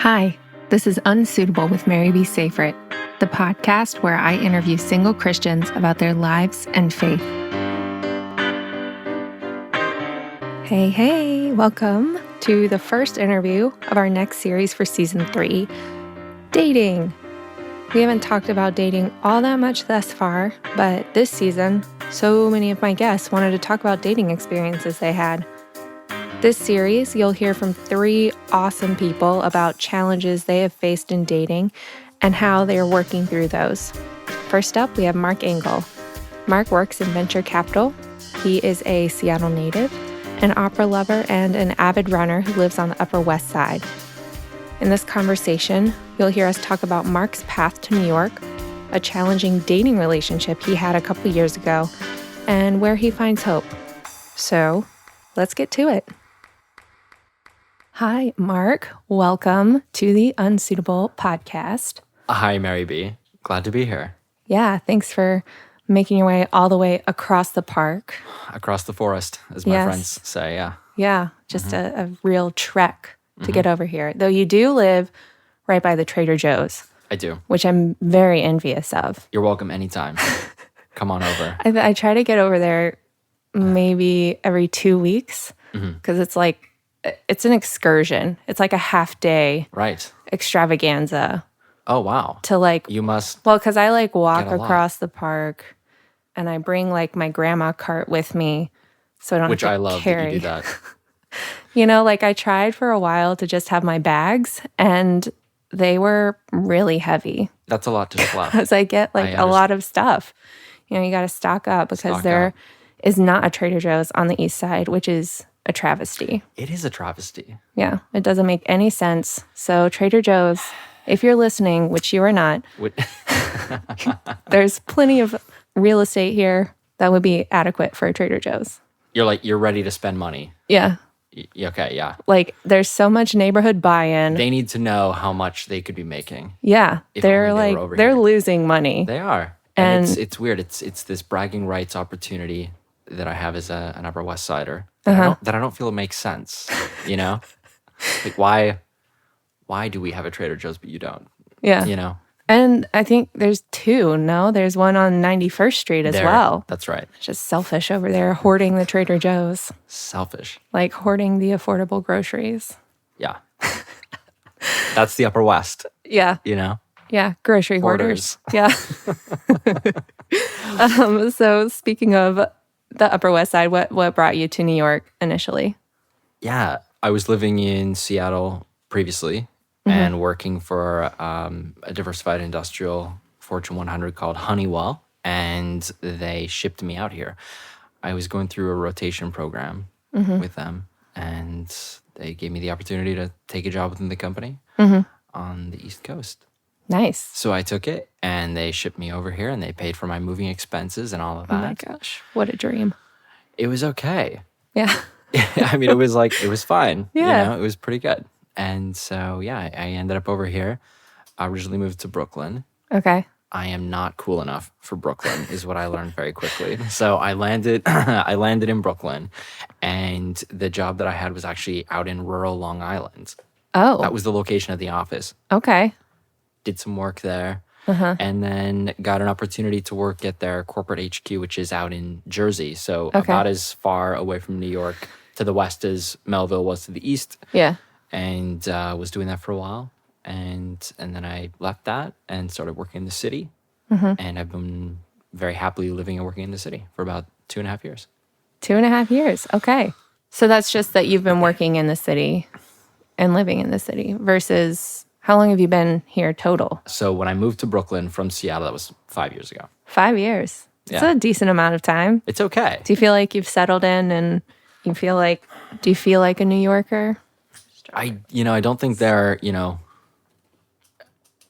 Hi, this is Unsuitable with Mary B. Safrit, the podcast where I interview single Christians about their lives and faith. Hey, welcome to the first interview of our next series for season 3, dating. We haven't talked about dating all that much thus far, but this season, so many of my guests wanted to talk about dating experiences they had. This series, you'll hear from 3 awesome people about challenges they have faced in dating and how they are working through those. First up, we have Mark Engle. Mark works in venture capital. He is a Seattle native, an opera lover, and an avid runner who lives on the Upper West Side. In this conversation, you'll hear us talk about Mark's path to New York, a challenging dating relationship he had a couple years ago, and where he finds hope. So, let's get to it. Hi, Mark. Welcome to the Unsuitable podcast. Hi, Mary B. Glad to be here. Yeah, thanks for making your way all the way across the park. Across the forest, as my friends say, yeah. Yeah, just a real trek to get over here. Though you do live right by the Trader Joe's. I do. Which I'm very envious of. You're welcome anytime. Come on over. I try to get over there maybe every 2 weeks because it's an excursion. It's like a half-day extravaganza. Oh, wow. You must because I walk across the park and I bring my grandma cart with me so I don't have to I love carry. that you do that. I tried for a while to just have my bags and they were really heavy. That's a lot to schlep. Because I get a lot of stuff. You got to stock up because there is not a Trader Joe's on the east side, which is a travesty. It is a travesty. Yeah, it doesn't make any sense. So Trader Joe's, if you're listening, which you are not, there's plenty of real estate here that would be adequate for a Trader Joe's. You're ready to spend money. Yeah. Okay, yeah. There's so much neighborhood buy-in. They need to know how much they could be making. Yeah, they're losing money. They are. And it's weird. It's this bragging rights opportunity that I have as an Upper West Sider that I don't feel makes sense, why do we have a Trader Joe's but you don't? Yeah. And I think there's 2, no? There's one on 91st Street as well. That's right. Just selfish over there, hoarding the Trader Joe's. Selfish. Hoarding the affordable groceries. Yeah. That's the Upper West. Yeah. Yeah, grocery hoarders. Yeah. So speaking of the Upper West Side, what brought you to New York initially? Yeah, I was living in Seattle previously and working for a diversified industrial Fortune 100 called Honeywell, and they shipped me out here. I was going through a rotation program with them, and they gave me the opportunity to take a job within the company on the East Coast. Nice. So I took it, and they shipped me over here, and they paid for my moving expenses and all of that. Oh my gosh, what a dream. It was okay. Yeah. I mean, it was fine. Yeah. It was pretty good. And so, yeah, I ended up over here. I originally moved to Brooklyn. Okay. I am not cool enough for Brooklyn, is what I learned very quickly. So I landed in Brooklyn, and the job that I had was actually out in rural Long Island. Oh. That was the location of the office. Okay. Did some work there, and then got an opportunity to work at their corporate HQ, which is out in Jersey. So about as far away from New York to the west as Melville was to the east. Yeah. And was doing that for a while. And then I left that and started working in the city. And I've been very happily living and working in the city for about 2.5 years. 2.5 years. Okay. So that's just that you've been working in the city and living in the city versus how long have you been here total? So when I moved to Brooklyn from Seattle, that was 5 years ago. 5 years. It's a decent amount of time. It's okay. Do you feel like you've settled in and do you feel like a New Yorker? I don't think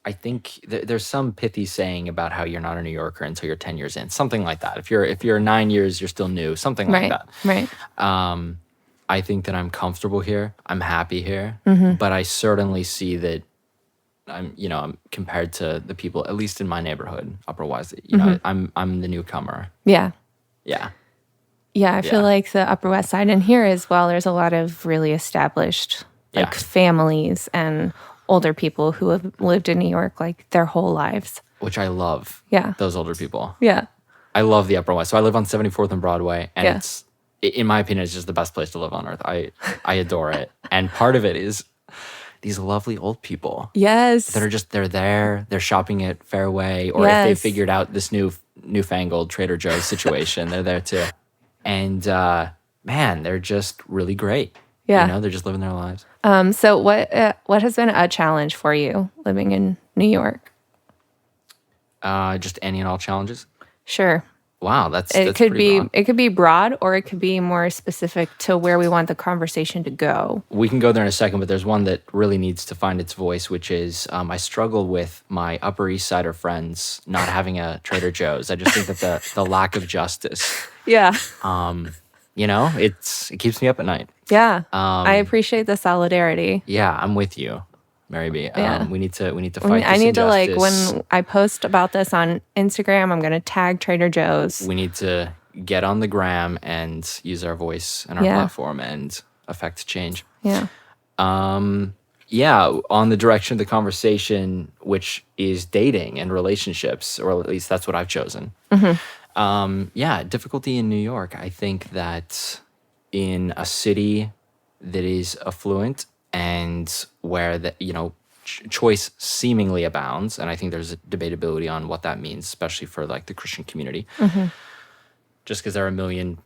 I think there's some pithy saying about how you're not a New Yorker until you're 10 years in, something like that. If you're 9 years, you're still new, something like that. Right. I think that I'm comfortable here. I'm happy here, but I certainly see that I'm compared to the people, at least in my neighborhood, Upper West. I'm the newcomer. Yeah. Yeah. Yeah, I feel like the Upper West Side and here as well, there's a lot of really established families and older people who have lived in New York like their whole lives. Which I love. Yeah. Those older people. Yeah. I love the Upper West. So I live on 74th and Broadway, and Yeah. it's, in my opinion, it's just the best place to live on earth. I adore it. And part of it is these lovely old people Yes. that are just, they're there, they're shopping at Fairway, or if Yes. they figured out this newfangled Trader Joe's situation, they're there too. And man, they're just really great. Yeah. You know, they're just living their lives. So what has been a challenge for you living in New York? Just any and all challenges. Sure. Wow, that's It could pretty be broad. it could be broad, or it could be more specific to where we want the conversation to go. We can go there in a second, but there's one that really needs to find its voice, which is I struggle with my Upper East Sider friends not having a Trader Joe's. I just think that the lack of justice, Yeah. you know, it keeps me up at night. Yeah. I appreciate the solidarity. Yeah, I'm with you, Mary B. Yeah. We need to fight I this need to injustice. when I post about this on Instagram, I'm going to tag Trader Joe's. We need to get on the gram and use our voice and our Yeah. platform and affect change. Yeah. Yeah, on the direction of the conversation, which is dating and relationships, or at least that's what I've chosen. Yeah, difficulty in New York. I think that in a city that is affluent and where the choice seemingly abounds, and I think there's a debatability on what that means, especially for like the Christian community. Just because there are a million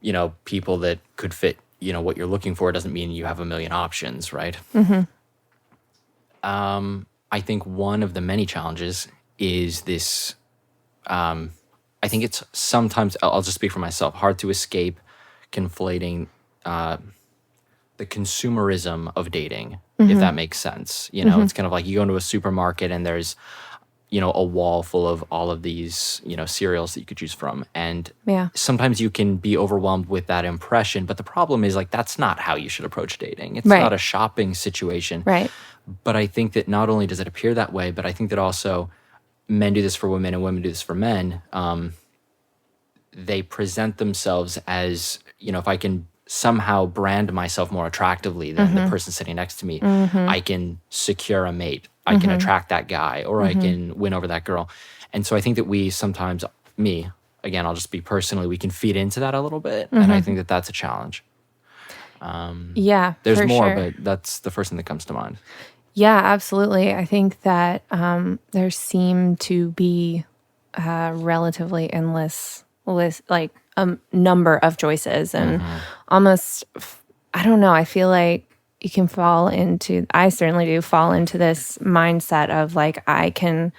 people that could fit what you're looking for doesn't mean you have a million options, right? I think one of the many challenges is this. I think it's sometimes, I'll just speak for myself, hard to escape conflating the consumerism of dating, if that makes sense. It's kind of like you go into a supermarket and there's, a wall full of all of these, cereals that you could choose from. And Yeah. sometimes you can be overwhelmed with that impression. But the problem is, like, that's not how you should approach dating. It's Right. not a shopping situation. Right. But I think that not only does it appear that way, but I think that also men do this for women and women do this for men. They present themselves as, if I can somehow brand myself more attractively than the person sitting next to me, I can secure a mate. I can attract that guy, or I can win over that girl. And so I think that we sometimes, again, I'll just be personally, we can feed into that a little bit. And I think that that's a challenge. Yeah. There's for more, sure. but that's the first thing that comes to mind. Yeah, absolutely. I think that there seem to be relatively endless like number of choices, and almost, I don't know, I feel like you can I certainly do fall into this mindset of like, I can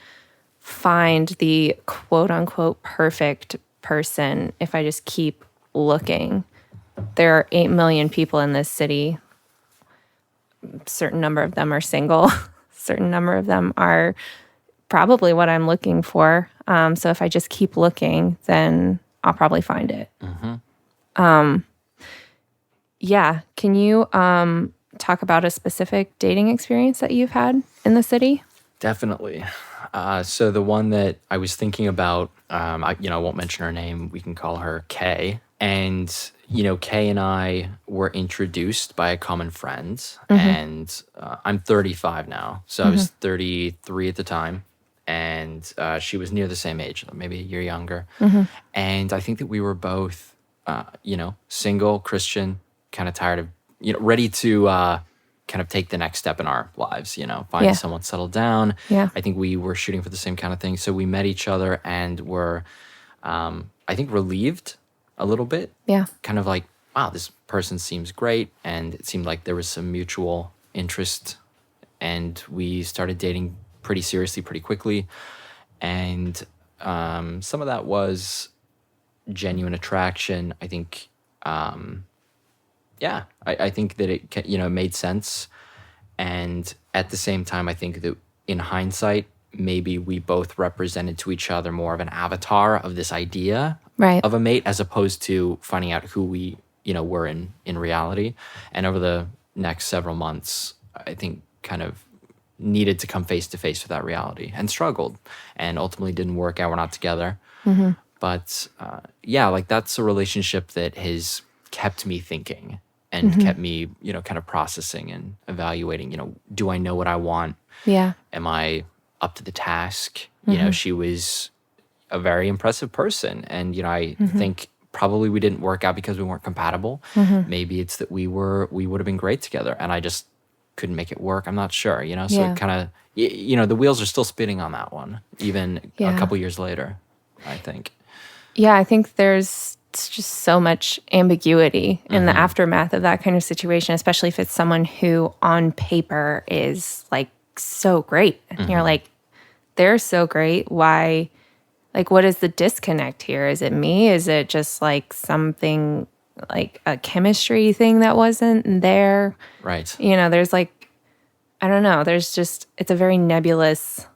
find the quote unquote perfect person if I just keep looking. There are 8 million people in this city. Certain number of them are single. Certain number of them are probably what I'm looking for. So if I just keep looking, then I'll probably find it. Yeah. Can you talk about a specific dating experience that you've had in the city? Definitely. So the one that I was thinking about, I won't mention her name. We can call her Kay. And, Kay and I were introduced by a common friend. And I'm 35 now. So I was 33 at the time. And she was near the same age, maybe a year younger. And I think that we were both, single, Christian, kind of tired of, ready to kind of take the next step in our lives, find someone settled down. Yeah. I think we were shooting for the same kind of thing. So we met each other and were, I think, relieved a little bit. Yeah. Kind of like, wow, this person seems great. And it seemed like there was some mutual interest. And we started dating pretty seriously, pretty quickly. And some of that was genuine attraction. I think, I think that it made sense. And at the same time, I think that in hindsight, maybe we both represented to each other more of an avatar of this idea Right. of a mate, as opposed to finding out who we, were in reality. And over the next several months, I think kind of needed to come face to face with that reality and struggled and ultimately didn't work out. We're not together. But like that's a relationship that has kept me thinking and kept me, kind of processing and evaluating, do I know what I want? Yeah. Am I up to the task? You know, she was a very impressive person. And, you know, I think probably we didn't work out because we weren't compatible. Maybe it's that we would have been great together and I just couldn't make it work. I'm not sure, you know? So Yeah. it kind of, you know, the wheels are still spinning on that one, even a couple years later, I think. Yeah, I think there's just so much ambiguity in the aftermath of that kind of situation, especially if it's someone who on paper is like so great. And you're like, they're so great. Why? Like, what is the disconnect here? Is it me? Is it just like something like a chemistry thing that wasn't there? Right. You know, there's like, I don't know. There's just, it's a very nebulous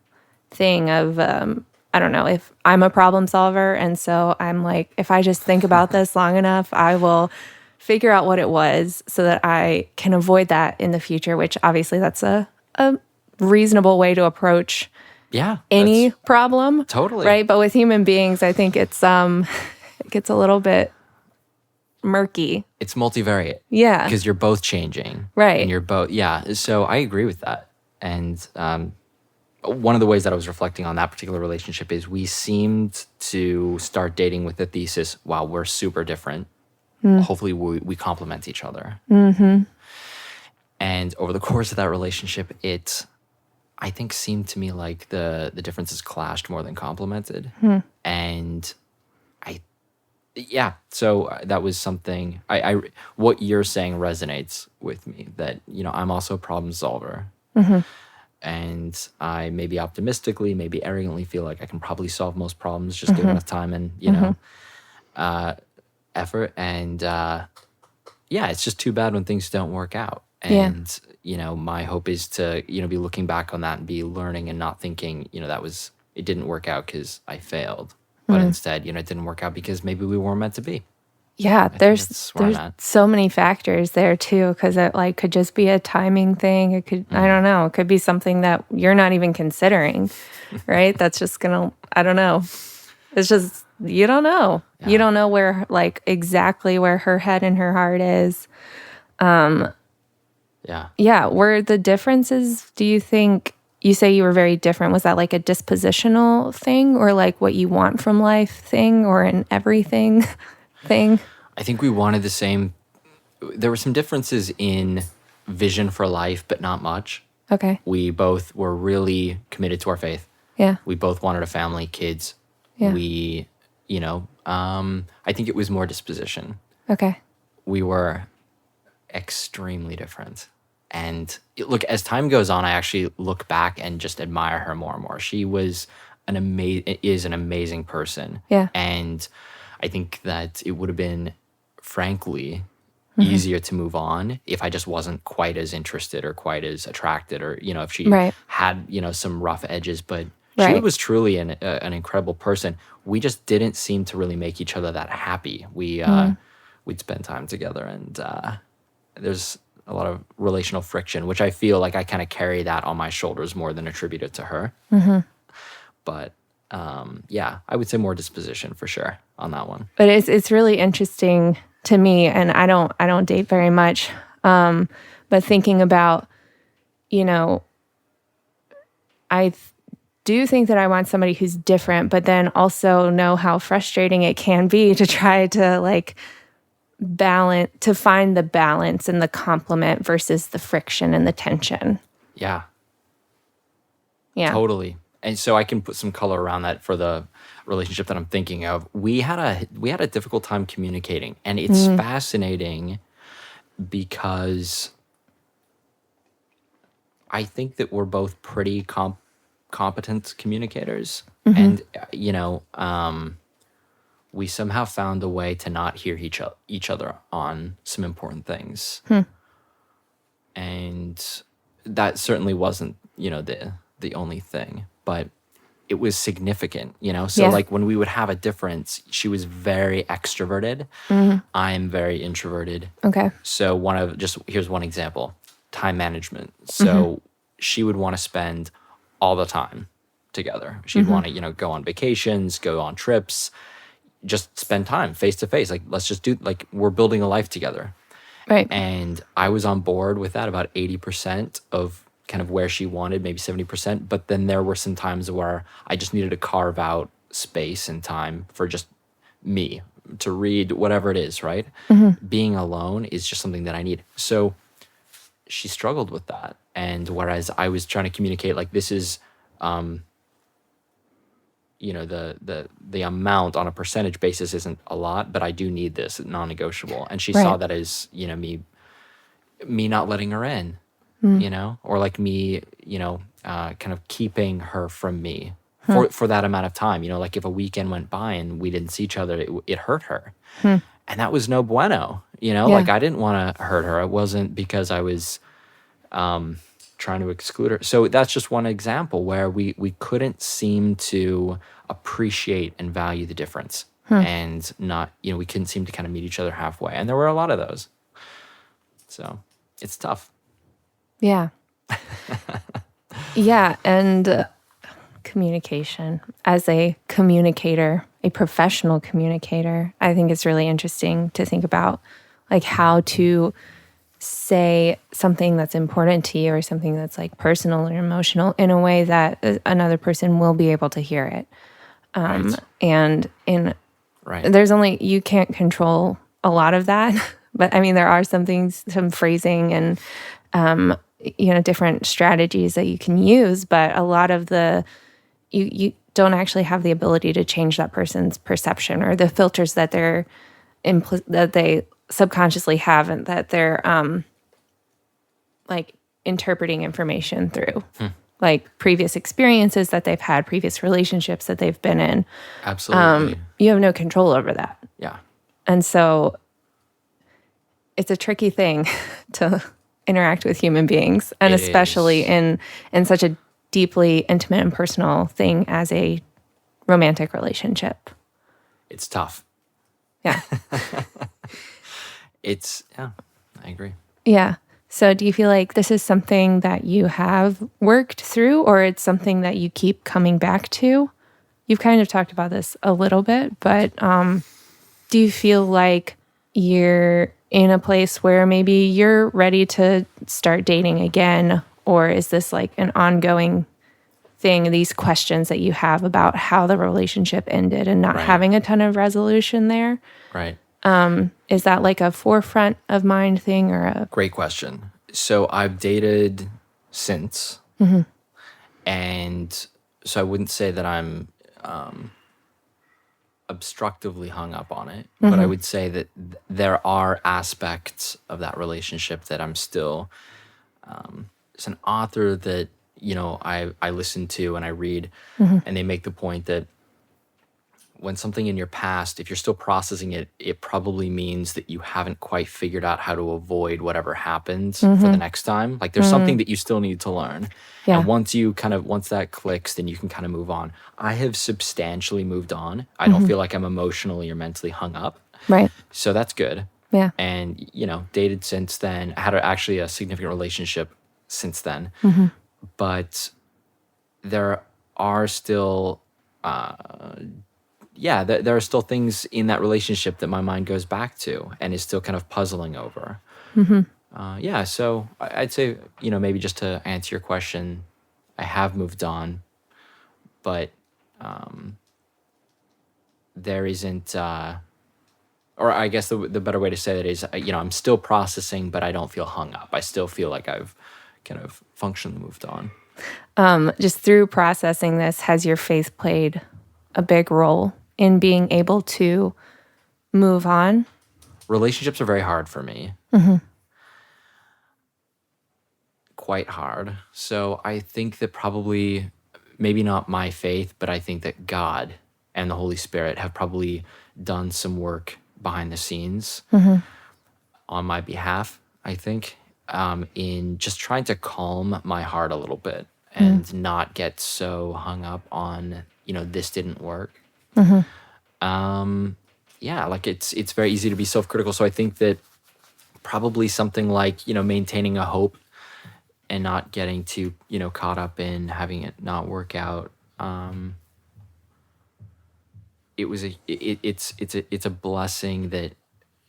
thing of, I don't know, if I'm a problem solver. And so I'm like, if I just think about this long enough, I will figure out what it was so that I can avoid that in the future, which obviously that's a reasonable way to approach any problem. Totally. Right. But with human beings, I think it's, it gets a little bit murky. It's multivariate. Yeah. Because you're both changing. Right. And you're both, So I agree with that. And one of the ways that I was reflecting on that particular relationship is we seemed to start dating with the thesis, wow, we're super different. Hopefully we complement each other. And over the course of that relationship, it, I think, seemed to me like the differences clashed more than complemented. And so that was something I what you're saying resonates with me, that, you know, I'm also a problem solver. And I maybe optimistically, maybe arrogantly feel like I can probably solve most problems just given enough time and, you know, effort. And it's just too bad when things don't work out. And, you know, my hope is to, you know, be looking back on that and be learning and not thinking, you know, it didn't work out because I failed. But instead, you know, it didn't work out because maybe we weren't meant to be. Yeah, there's that's where I'm at. so many factors there too, because it like could just be a timing thing. It could, I don't know, it could be something that you're not even considering, right? That's just gonna, I don't know. It's just, you don't know. Yeah. You don't know where, like, exactly where her head and her heart is. Yeah. Were the differences, do you think, you say you were very different, was that like a dispositional thing or like what you want from life thing or an everything thing? I think we wanted the same. There were some differences in vision for life, but not much. Okay. We both were really committed to our faith. Yeah. We both wanted a family, kids. Yeah. We, you know, I think it was more disposition. Okay. We were extremely different. And look, as time goes on, I actually look back and just admire her more and more. She was an amazing person. Yeah. And I think that it would have been, frankly, easier to move on if I just wasn't quite as interested or quite as attracted, or, you know, if she had, you know, some rough edges. But she was truly an incredible person. We just didn't seem to really make each other that happy. We'd spend time together, and there's a lot of relational friction, which I feel like I kind of carry that on my shoulders more than attribute it to her. But I would say more disposition for sure on that one. But it's really interesting to me, and I don't date very much, but thinking about, you know, I do think that I want somebody who's different, but then also know how frustrating it can be to try to like to find the balance and the complement versus the friction and the tension. Yeah. Yeah. Totally. And so I can put some color around that for the relationship that I'm thinking of. We had a difficult time communicating, and it's fascinating because I think that we're both pretty competent communicators, and you know, we somehow found a way to not hear each other on some important things. And that certainly wasn't, you know, the only thing, but it was significant, you know? So like when we would have a difference, she was very extroverted. I'm very introverted. Okay. So here's one example, time management. So she would want to spend all the time together. She'd want to, you know, go on vacations, go on trips, just spend time face to face. Like, let's just do, like, we're building a life together. Right. And I was on board with that about 80% of kind of where she wanted, maybe 70%. But then there were some times where I just needed to carve out space and time for just me to read whatever it is, right? Being alone is just something that I need. So she struggled with that. And whereas I was trying to communicate, like, this is, the amount on a percentage basis isn't a lot, but I do need this, non-negotiable. And she saw that as, me not letting her in, or like me, kind of keeping her from me for that amount of time. Like if a weekend went by and we didn't see each other, it hurt her. And that was no bueno, like I didn't want to hurt her. It wasn't because I was trying to exclude her. So that's just one example where we couldn't seem to appreciate and value the difference, and not, we couldn't seem to kind of meet each other halfway. And there were a lot of those. So it's tough. Yeah. Yeah. And communication, as a communicator, a professional communicator, I think it's really interesting to think about, like, how to say something that's important to you or something that's like personal or emotional in a way that another person will be able to hear it. And there's only, you can't control a lot of that, but I mean, there are some things, some phrasing and, different strategies that you can use, but a lot of you don't actually have the ability to change that person's perception or the filters that that they subconsciously have and that they're like interpreting information through, like previous experiences that they've had, previous relationships that they've been in. Absolutely. You have no control over that. Yeah. And so it's a tricky thing to interact with human beings, and especially in such a deeply intimate and personal thing as a romantic relationship. It's tough. Yeah. I agree. Yeah. So do you feel like this is something that you have worked through, or it's something that you keep coming back to? You've kind of talked about this a little bit, but do you feel like you're in a place where maybe you're ready to start dating again? Or is this like an ongoing thing, these questions that you have about how the relationship ended and not having a ton of resolution there? Right. Is that like a forefront of mind thing or a... Great question. So I've dated since, and so I wouldn't say that I'm obstructively hung up on it, but I would say that there are aspects of that relationship that I'm still, it's an author that, I listen to and I read, and they make the point that when something in your past, if you're still processing it, it probably means that you haven't quite figured out how to avoid whatever happens for the next time. Like there's something that you still need to learn. Yeah. And once that clicks, then you can kind of move on. I have substantially moved on. I don't feel like I'm emotionally or mentally hung up. Right. So that's good. Yeah. And, dated since then. I had actually a significant relationship since then. But there are still... there are still things in that relationship that my mind goes back to and is still kind of puzzling over. So I'd say, maybe just to answer your question, I have moved on, but there isn't, or I guess the better way to say that is, I'm still processing, but I don't feel hung up. I still feel like I've kind of functionally moved on. Just through processing this, has your faith played a big role in being able to move on? Relationships are very hard for me. Quite hard. So I think that probably, maybe not my faith, but I think that God and the Holy Spirit have probably done some work behind the scenes on my behalf, I think, in just trying to calm my heart a little bit and not get so hung up on, this didn't work. Like it's very easy to be self-critical. So I think that probably something like, maintaining a hope and not getting too, caught up in having it not work out. It's a blessing that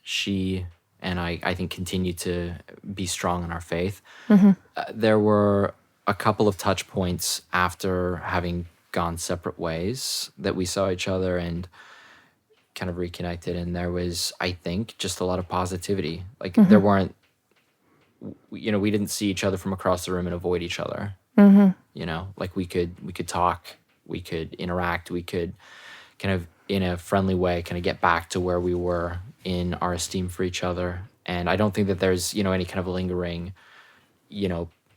she and I think continue to be strong in our faith. There were a couple of touch points after having gone separate ways that we saw each other and kind of reconnected. And there was, I think, just a lot of positivity. Like there weren't, we didn't see each other from across the room and avoid each other. Like we could talk, we could interact, we could kind of in a friendly way kind of get back to where we were in our esteem for each other. And I don't think that there's, any kind of lingering,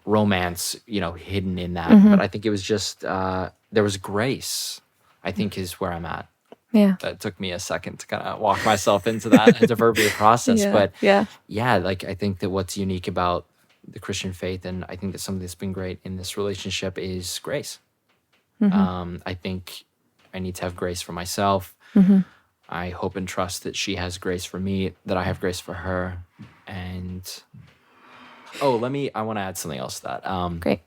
romance, hidden in that. But I think it was just, there was grace, I think is where I'm at. Yeah. That took me a second to kind of walk myself into that and to verbally process. But like I think that what's unique about the Christian faith, and I think that something that's been great in this relationship is grace. I think I need to have grace for myself. I hope and trust that she has grace for me, that I have grace for her. And I want to add something else to that. Great.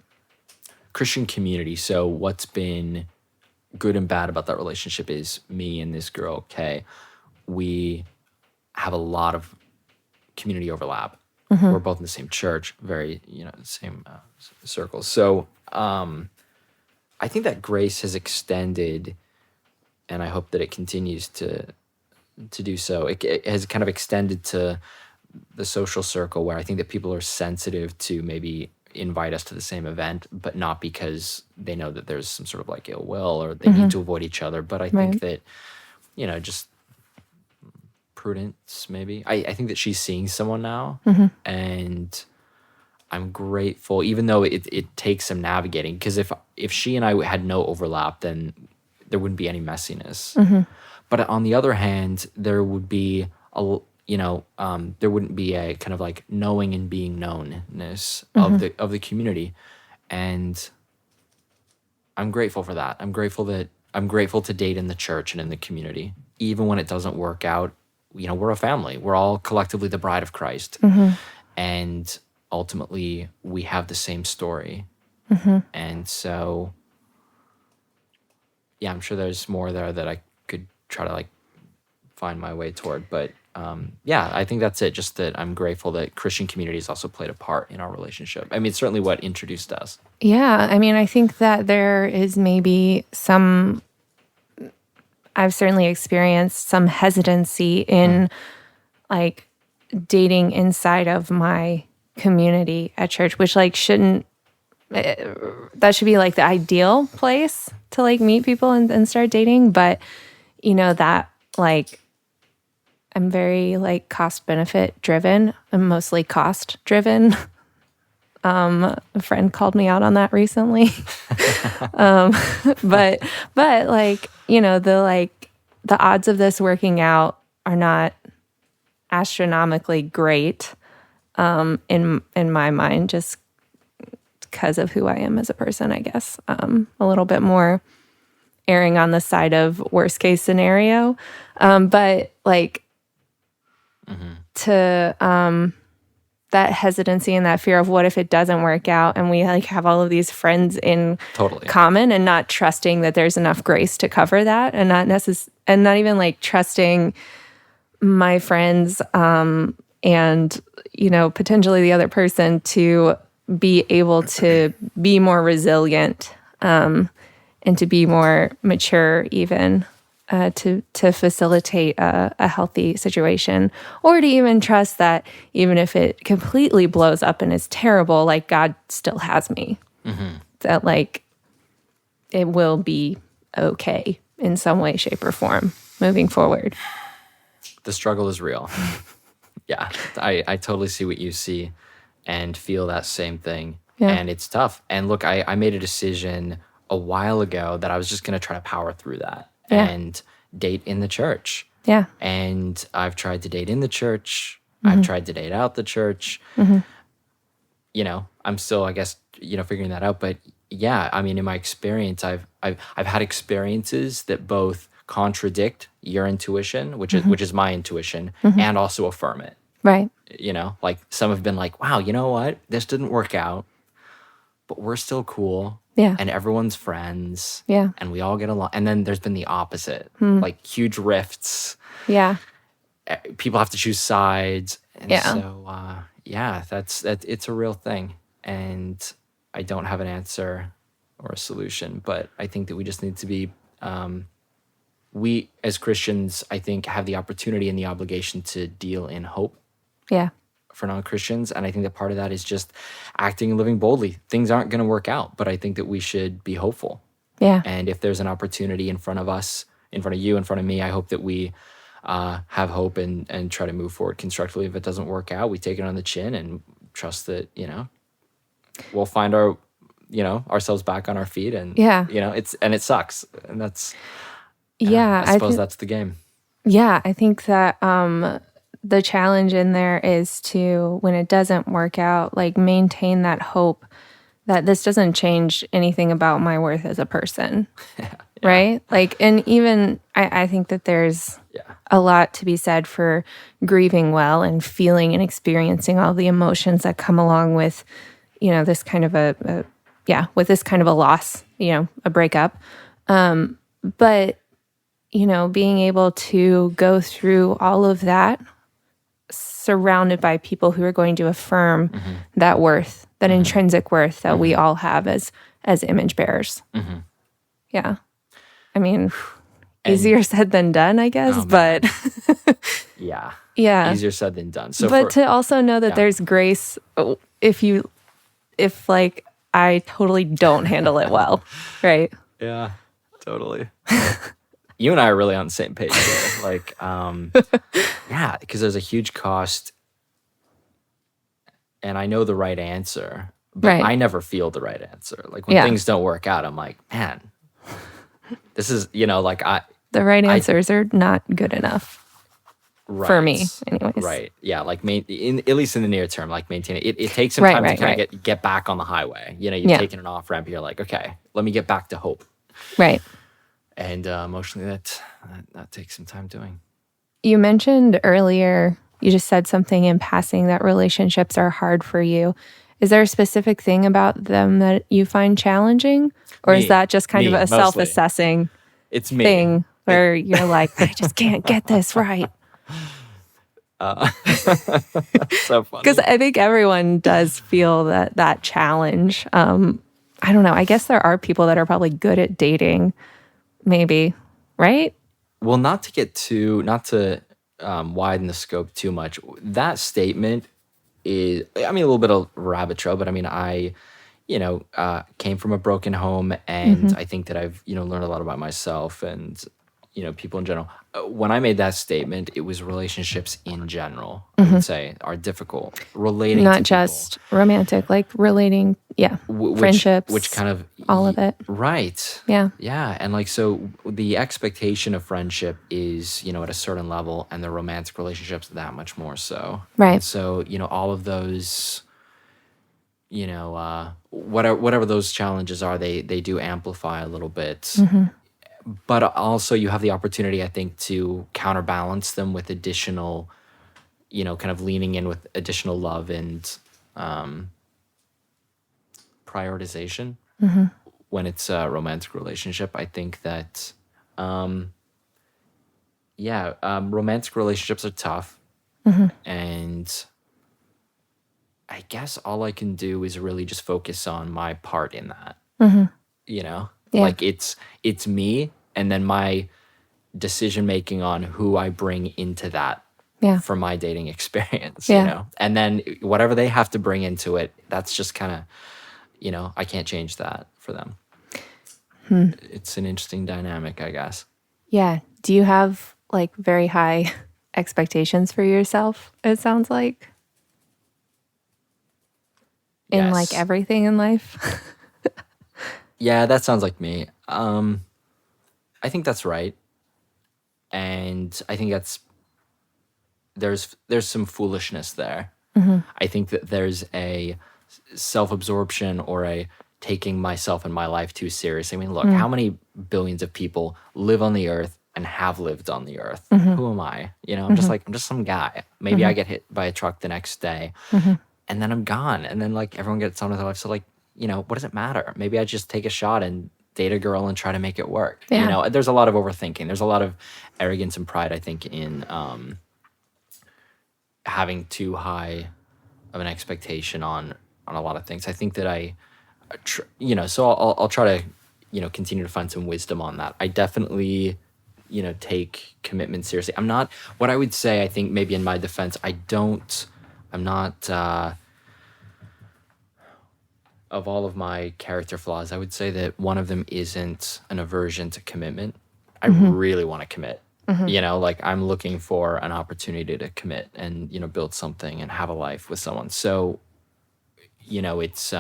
Christian community. So what's been good and bad about that relationship is me and this girl, Kay, we have a lot of community overlap. We're both in the same church, very, same circles. So I think that grace has extended, and I hope that it continues to do so. It has kind of extended to the social circle where I think that people are sensitive to maybe invite us to the same event, but not because they know that there's some sort of like ill will or they need to avoid each other. But I think that, just prudence maybe. I think that she's seeing someone now, and I'm grateful, even though it takes some navigating, because if she and I had no overlap, then there wouldn't be any messiness. But on the other hand, there would be there wouldn't be a kind of like knowing and being knownness of the community, and I'm grateful for that. I'm grateful to date in the church and in the community, even when it doesn't work out. We're a family. We're all collectively the bride of Christ, and ultimately we have the same story. And so, I'm sure there's more there that I could try to like find my way toward, but I think that's it. Just that I'm grateful that Christian community has also played a part in our relationship. I mean, it's certainly what introduced us. Yeah. I mean, I think that there is maybe I've certainly experienced some hesitancy in like dating inside of my community at church, which like that should be like the ideal place to like meet people and start dating. But that like, I'm very like cost benefit driven. I'm mostly cost driven. A friend called me out on that recently. But like, the odds of this working out are not astronomically great in my mind, just because of who I am as a person, I guess. A little bit more erring on the side of worst case scenario. But like to that hesitancy and that fear of what if it doesn't work out, and we like have all of these friends in common, and not trusting that there's enough grace to cover that, and not even like trusting my friends and potentially the other person to be able to be more resilient and to be more mature even. To facilitate a healthy situation, or to even trust that even if it completely blows up and is terrible, like God still has me. That like it will be okay in some way, shape, or form moving forward. The struggle is real. I totally see what you see and feel that same thing. And it's tough. And look, I made a decision a while ago that I was just going to try to power through that. And date in the church. And I've tried to date in the church. I've tried to date out the church. I'm still, I guess, figuring that out. But I mean, in my experience, I've had experiences that both contradict your intuition, which is my intuition, and also affirm it. Right. Like some have been like, wow, you know what? This didn't work out, but we're still cool. And everyone's friends. And we all get along. And then there's been the opposite, like huge rifts. People have to choose sides. And so, it's a real thing. And I don't have an answer or a solution, but I think that we just need to be, we as Christians, I think, have the opportunity and the obligation to deal in hope Yeah. for non-Christians. And I think that part of that is just acting and living boldly. Things aren't going to work out, but I think that we should be hopeful. Yeah. And if there's an opportunity in front of us, in front of you, in front of me, I hope that we have hope and try to move forward constructively. If it doesn't work out, we take it on the chin and trust that, we'll find ourselves back on our feet. And, Yeah. it sucks. And that's, Yeah. I suppose that's the game. Yeah. I think that the challenge in there is to, when it doesn't work out, like maintain that hope that this doesn't change anything about my worth as a person. Right? Like, and even I think that there's a lot to be said for grieving well and feeling and experiencing all the emotions that come along with, this kind of with this kind of a loss, a breakup. But, being able to go through all of that surrounded by people who are going to affirm that worth, that intrinsic worth that we all have as image bearers. Yeah. I mean, easier said than done, I guess, but yeah. Easier said than done. So but to also know that there's grace if like I totally don't handle it well, right? Yeah, totally. You and I are really on the same page here. Like, because there's a huge cost, and I know the right answer, but I never feel the right answer. Like when things don't work out, I'm like, man, this is, the right answers are not good enough for me, anyways. Right. Yeah. Like at least in the near term, like maintain it. It takes some time to kind of get back on the highway. You've taken an off ramp. You're like, okay, let me get back to hope. Right. And emotionally, that takes some time doing. You mentioned earlier, you just said something in passing that relationships are hard for you. Is there a specific thing about them that you find challenging? Or is that just kind of a mostly. self-assessing thing where you're like, I just can't get this right? So funny. Because I think everyone does feel that challenge. I don't know. I guess there are people that are probably good at dating, maybe, right? Well, not to widen the scope too much. That statement is, a little bit of rabbit trail, but I came from a broken home, and I think that I've, learned a lot about myself and, people in general. When I made that statement, it was relationships in general, I would say, are difficult. Relating Not to just romantic, like relating, friendships. Which kind of... all of it. Right. Yeah. Yeah. And so the expectation of friendship is, at a certain level, and the romantic relationships that much more so. Right. And so, all of those... whatever those challenges are, they do amplify a little bit. But also you have the opportunity, I think, to counterbalance them with additional, kind of leaning in with additional love and prioritization. When it's a romantic relationship, I think that, romantic relationships are tough. And I guess all I can do is really just focus on my part in that. Like it's me, and then my decision making on who I bring into that for my dating experience, and then whatever they have to bring into it, that's just kind of, I can't change that for them. It's an interesting dynamic, I guess. Yeah. Do you have like very high expectations for yourself, it sounds like? In like everything in life? Yeah, that sounds like me. I think that's right. And I think there's some foolishness there. I think that there's a self-absorption or a taking myself and my life too seriously. Look, how many billions of people live on the earth and have lived on the earth? Who am I? I'm just some guy. Maybe I get hit by a truck the next day, and then I'm gone. And then like everyone gets on with their life. So like, what does it matter? Maybe I just take a shot and date a girl and try to make it work. There's a lot of overthinking. There's a lot of arrogance and pride, I think, in having too high of an expectation on a lot of things. I think that so I'll try to, continue to find some wisdom on that. I definitely, take commitment seriously. I'm not, what I would say, I think maybe in my defense, I'm not, of all of my character flaws, I would say that one of them isn't an aversion to commitment. I really want to commit. Like I'm looking for an opportunity to commit and, build something and have a life with someone. So, it's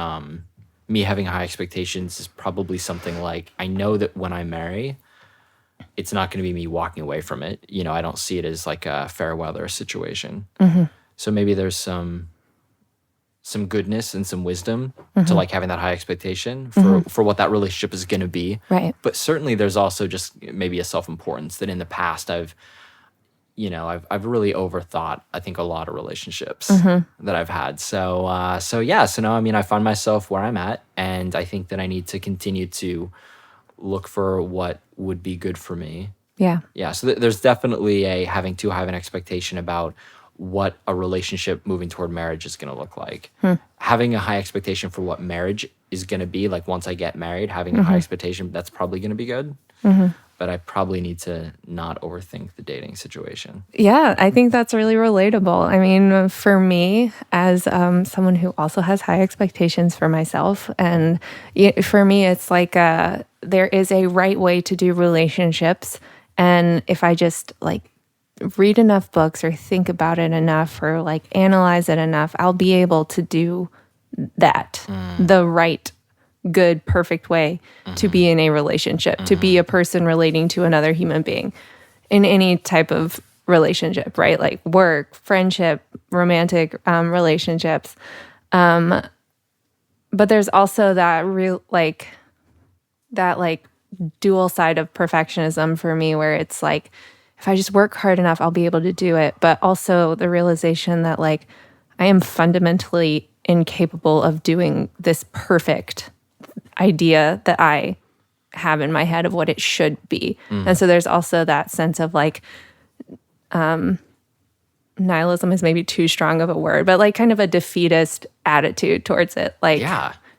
me having high expectations is probably something like I know that when I marry, it's not going to be me walking away from it. I don't see it as like a fair weather situation. So maybe there's some goodness and some wisdom to like having that high expectation for what that relationship is going to be. Right. But certainly there's also just maybe a self-importance that in the past I've really overthought, I think, a lot of relationships that I've had. So now, I mean, I find myself where I'm at, and I think that I need to continue to look for what would be good for me. Yeah. Yeah. So there's definitely having too high of an expectation about what a relationship moving toward marriage is going to look like. Having a high expectation for what marriage is going to be like once I get married, having a high expectation, that's probably going to be good. But I probably need to not overthink the dating situation. Yeah, I think that's really relatable. I mean, for me, as someone who also has high expectations for myself, and for me, it's like there is a right way to do relationships. And if I just like read enough books or think about it enough or like analyze it enough, I'll be able to do that the right, good, perfect way to be in a relationship, to be a person relating to another human being in any type of relationship, right? Like work, friendship, romantic relationships. But there's also that real dual side of perfectionism for me, where it's like, if I just work hard enough, I'll be able to do it. But also the realization that like I am fundamentally incapable of doing this perfect idea that I have in my head of what it should be. And so there's also that sense of like nihilism is maybe too strong of a word, but like kind of a defeatist attitude towards it. Like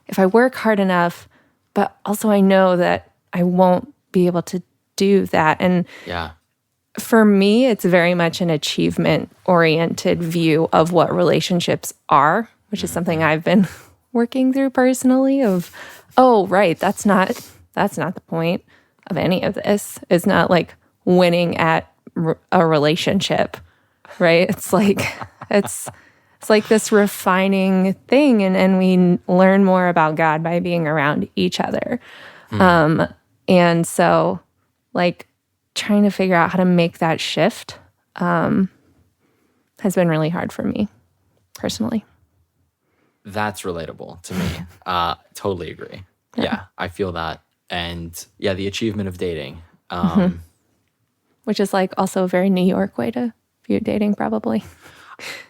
if I work hard enough, but also I know that I won't be able to do that. And for me, it's very much an achievement-oriented view of what relationships are, which is something I've been working through personally of, oh, right, that's not the point of any of this. It's not like winning at a relationship, right? It's like it's like this refining thing, and we learn more about God by being around each other. And so like trying to figure out how to make that shift has been really hard for me personally. That's relatable to me. Totally agree. Yeah, I feel that. And yeah, the achievement of dating. Which is like also a very New York way to view dating, probably.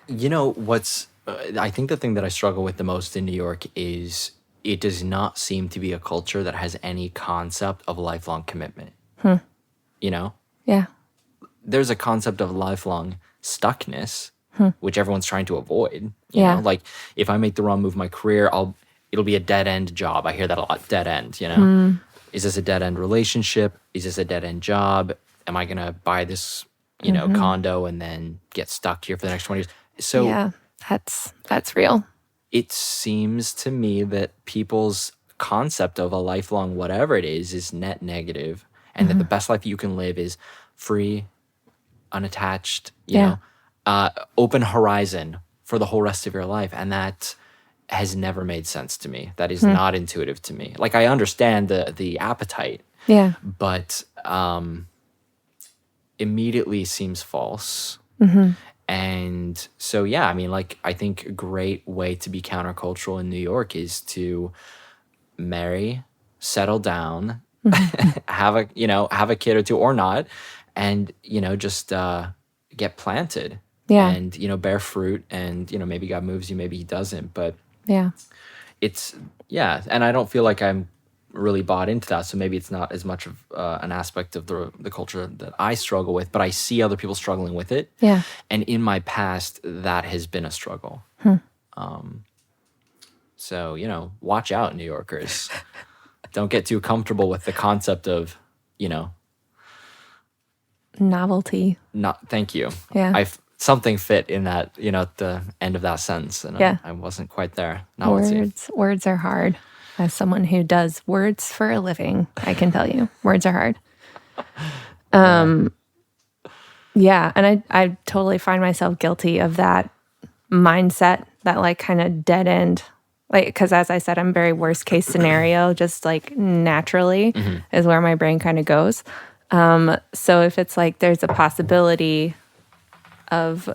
I think the thing that I struggle with the most in New York is it does not seem to be a culture that has any concept of lifelong commitment. Yeah. There's a concept of lifelong stuckness, which everyone's trying to avoid. You know, like if I make the wrong move in my career, it'll be a dead end job. I hear that a lot. Dead end. Is this a dead end relationship? Is this a dead end job? Am I gonna buy this, condo and then get stuck here for the next 20 years? So yeah, that's real. It seems to me that people's concept of a lifelong whatever it is net negative, and that the best life you can live is free, unattached, open horizon for the whole rest of your life. And that has never made sense to me. That is not intuitive to me. Like I understand the appetite, but immediately seems false. And so, I mean, like, I think a great way to be countercultural in New York is to marry, settle down, have a kid or two or not, and, just get planted and, bear fruit, and, maybe God moves you, maybe he doesn't, but it's, and I don't feel like I'm really bought into that, so maybe it's not as much of an aspect of the culture that I struggle with, but I see other people struggling with it. And in my past, that has been a struggle. So, watch out, New Yorkers. Don't get too comfortable with the concept of, novelty. not, thank you. Yeah. Something fit in that, at the end of that sentence. And Yeah. I wasn't quite there. Novelty. Words are hard. As someone who does words for a living, I can tell you, words are hard. Yeah, and I totally find myself guilty of that mindset, that like kind of dead end. Like, because as I said, I'm very worst case scenario, just like naturally is where my brain kind of goes. So if it's like there's a possibility of,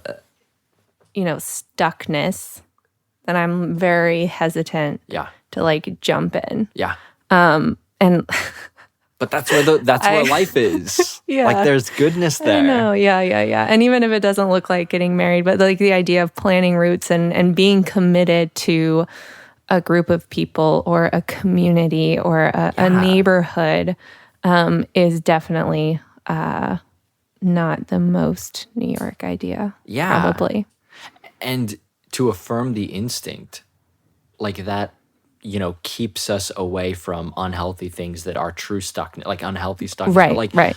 stuckness, then I'm very hesitant to like jump in. Yeah. And But that's where life is. Yeah. Like there's goodness there. I know. Yeah. And even if it doesn't look like getting married, but like the idea of planning roots and being committed to a group of people or a community or a neighborhood is definitely not the most New York idea. Yeah. Probably. And to affirm the instinct, like that, keeps us away from unhealthy things that are true stuckness, like unhealthy stuckness. Right, But like, right.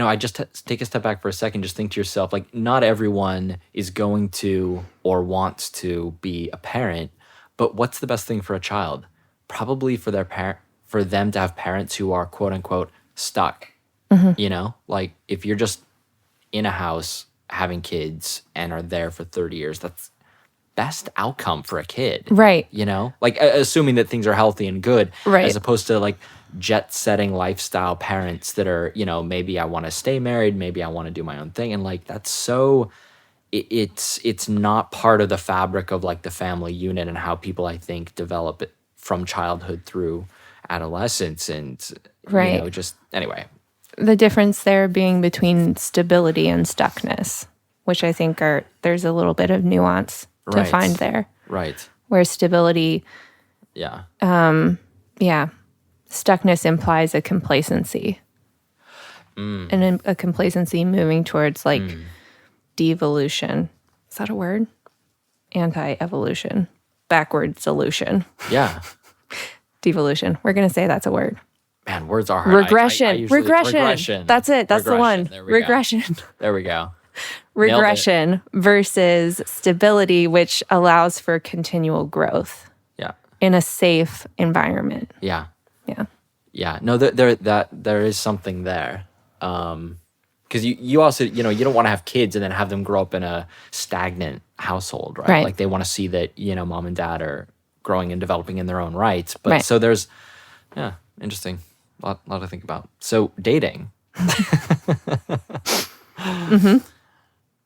I just take a step back for a second, just think to yourself, like, not everyone is going to or wants to be a parent, but what's the best thing for a child? Probably for for them to have parents who are quote unquote stuck. Like if you're just in a house having kids and are there for 30 years, that's best outcome for a kid. Right. Like assuming that things are healthy and good, Right. as opposed to like jet setting lifestyle parents that are, maybe I want to stay married, maybe I want to do my own thing. And like, that's so, it's not part of the fabric of like the family unit and how people, I think, develop it from childhood through adolescence and, Right. just anyway. The difference there being between stability and stuckness, which I think there's a little bit of nuance to Right. find there. Right. Where stability, Yeah. stuckness implies a complacency. And a complacency moving towards like devolution. Is that a word? Anti-evolution. Backward solution. Yeah. Devolution. We're going to say that's a word. Man, words are hard. Regression. Regression. That's it. That's the one. There we go. Regression. There we go. Regression versus stability, which allows for continual growth Yeah. in a safe environment. Yeah. Yeah. Yeah. No, there is something there. Because you also, you don't want to have kids and then have them grow up in a stagnant household, right? Right. Like they want to see that, mom and dad are growing and developing in their own rights. But Right. so there's, interesting. A lot to think about. So dating.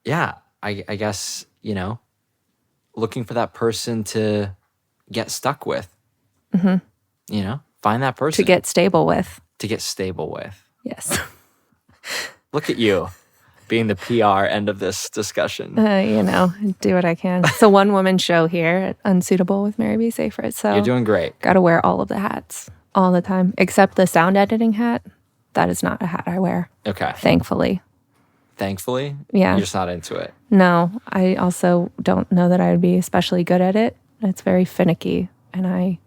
Yeah, I guess, looking for that person to get stuck with. Find that person. To get stable with. To get stable with. Yes. Look at you being the PR end of this discussion. Do what I can. It's a one-woman show here at Unsuitable with Mary B. Seyfried. So You're doing great. Got to wear all of the hats all the time, except the sound editing hat. That is not a hat I wear. Okay. Thankfully. Thankfully? Yeah. You're just not into it. No, I also don't know that I would be especially good at it. It's very finicky, and I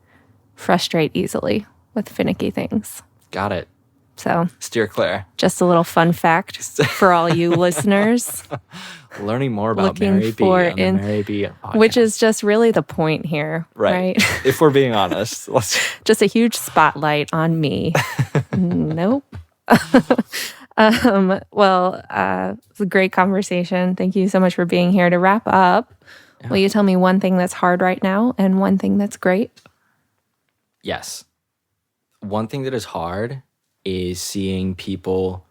frustrate easily with finicky things. Got it. So, Steer clear. just a little fun fact for all you listeners. Learning more about Looking Mary B for on the Mary B podcast. Which is just really the point here, right? If we're being honest. Let's... Just a huge spotlight on me. Nope. Well, it's a great conversation. Thank you so much for being here. To wrap up, will you tell me one thing that's hard right now and one thing that's great? Yes. One thing that is hard is seeing people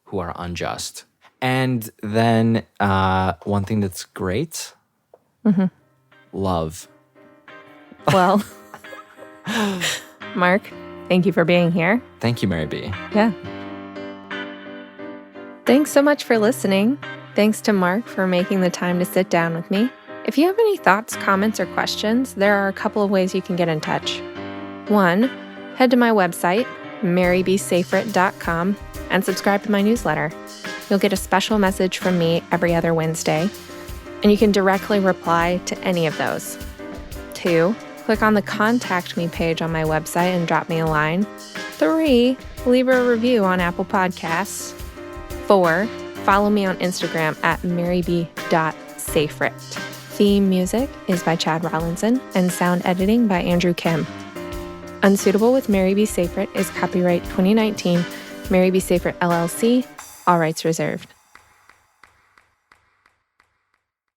who are unjust. And then one thing that's great, love. Well, Mark, thank you for being here. Thank you, Mary B. Yeah. Thanks so much for listening. Thanks to Mark for making the time to sit down with me. If you have any thoughts, comments, or questions, there are a couple of ways you can get in touch. 1, head to my website, marybseyfried.com, and subscribe to my newsletter. You'll get a special message from me every other Wednesday, and you can directly reply to any of those. 2, click on the Contact Me page on my website and drop me a line. 3, leave a review on Apple Podcasts. 4, follow me on Instagram at maryb.safrit. Theme music is by Chad Rollinson and sound editing by Andrew Kim. Unsuitable with Mary B. Safrit is copyright 2019, Mary B. Safrit LLC, all rights reserved.